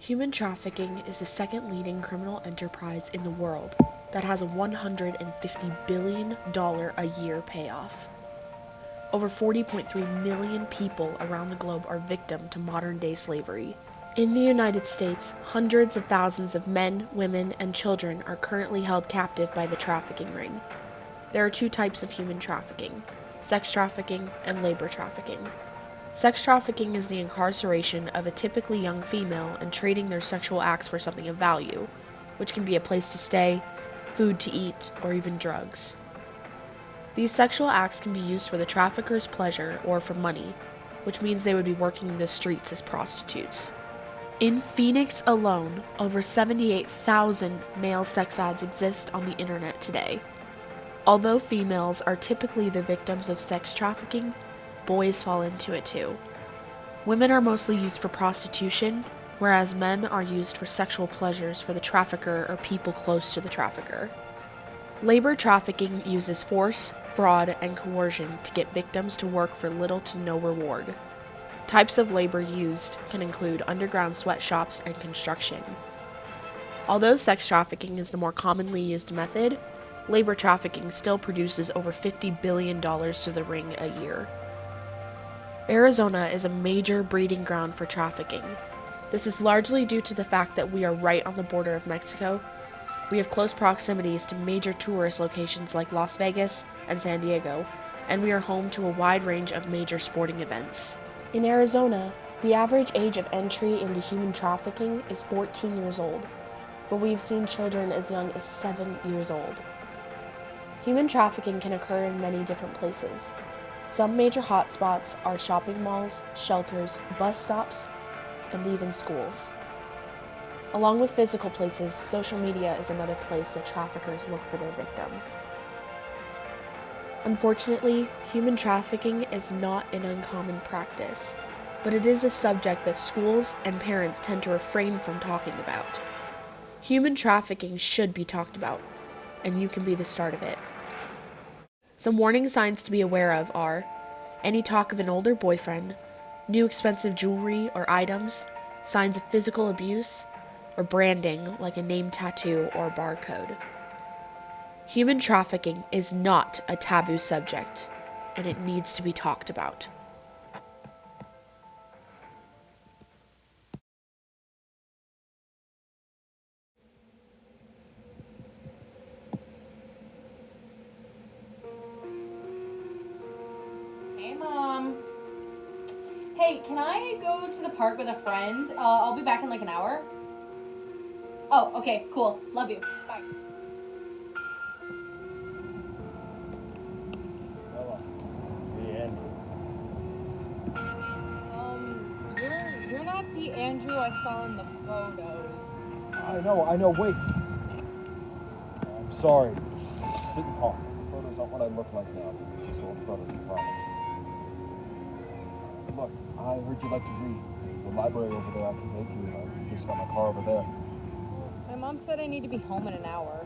Human trafficking is the second leading criminal enterprise in the world that has a $150 billion a year payoff. Over 40.3 million people around the globe are victim to modern-day slavery. In the United States, hundreds of thousands of men, women, and children are currently held captive by the trafficking ring. There are two types of human trafficking: sex trafficking and labor trafficking. Sex trafficking is the incarceration of a typically young female and trading their sexual acts for something of value, which can be a place to stay, food to eat, or even drugs. These sexual acts can be used for the trafficker's pleasure or for money, which means they would be working the streets as prostitutes. In Phoenix alone, over 78,000 male sex ads exist on the internet today. Although females are typically the victims of sex trafficking, boys fall into it too. Women are mostly used for prostitution, whereas men are used for sexual pleasures for the trafficker or people close to the trafficker. Labor trafficking uses force, fraud, and coercion to get victims to work for little to no reward. Types of labor used can include underground sweatshops and construction. Although sex trafficking is the more commonly used method, labor trafficking still produces over $50 billion to the ring a year. Arizona is a major breeding ground for trafficking. This is largely due to the fact that we are right on the border of Mexico. We have close proximities to major tourist locations like Las Vegas and San Diego, and we are home to a wide range of major sporting events. In Arizona, the average age of entry into human trafficking is 14 years old, but we've seen children as young as 7 years old. Human trafficking can occur in many different places. Some major hotspots are shopping malls, shelters, bus stops, and even schools. Along with physical places, social media is another place that traffickers look for their victims. Unfortunately, human trafficking is not an uncommon practice, but it is a subject that schools and parents tend to refrain from talking about. Human trafficking should be talked about, and you can be the start of it. Some warning signs to be aware of are any talk of an older boyfriend, new expensive jewelry or items, signs of physical abuse, or branding like a name tattoo or barcode. Human trafficking is not a taboo subject, and it needs to be talked about. Hey, Mom. Hey, can I go to the park with a friend? I'll be back in like an hour. Oh, okay, cool. Love you. Bye. You're not the Andrew I saw in the photos. I know, wait. I'm sorry. Just sit and talk. Photos aren't what I look like now. Just old photos, I promise. Look, I heard you like to read. There's a library over there I can take you. I just got my car over there. My mom said I need to be home in an hour.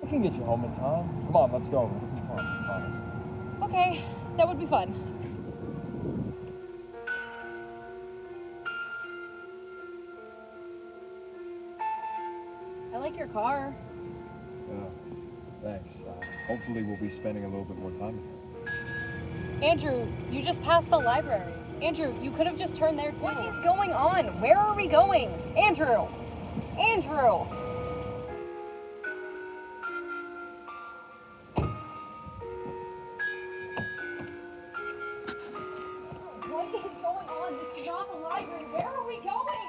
I can get you home in time. Come on, let's go. It'll be fun, I promise. Okay, that would be fun. I like your car. Yeah, thanks. Hopefully we'll be spending a little bit more time here. Andrew, you just passed the library. Andrew, you could have just turned there too. What is going on? Where are we going? Andrew! Andrew! What is going on? This is not the library. Where are we going?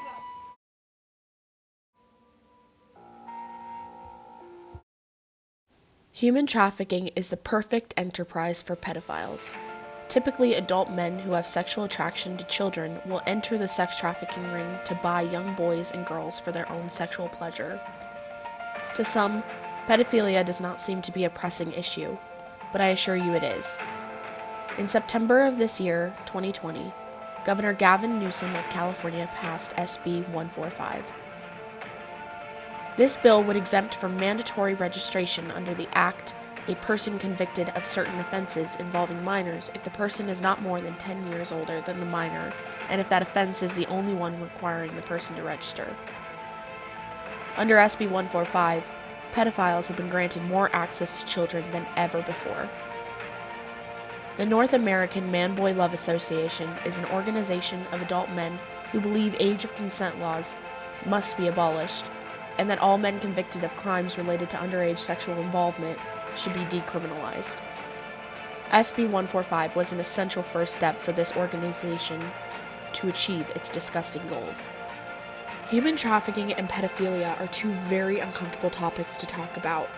Human trafficking is the perfect enterprise for pedophiles. Typically, adult men who have sexual attraction to children will enter the sex trafficking ring to buy young boys and girls for their own sexual pleasure. To some, pedophilia does not seem to be a pressing issue, but I assure you it is. In September of this year, 2020, Governor Gavin Newsom of California passed SB 145. This bill would exempt from mandatory registration under the Act a person convicted of certain offenses involving minors if the person is not more than 10 years older than the minor, and if that offense is the only one requiring the person to register. Under SB 145, pedophiles have been granted more access to children than ever before. The North American Man-Boy Love Association is an organization of adult men who believe age of consent laws must be abolished, and that all men convicted of crimes related to underage sexual involvement should be decriminalized. SB 145 was an essential first step for this organization to achieve its disgusting goals. Human trafficking and pedophilia are two very uncomfortable topics to talk about,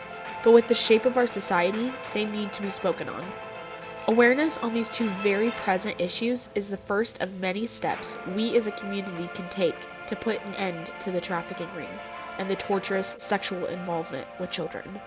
but with the shape of our society, they need to be spoken on. Awareness on these two very present issues is the first of many steps we as a community can take to put an end to the trafficking ring and the torturous sexual involvement with children.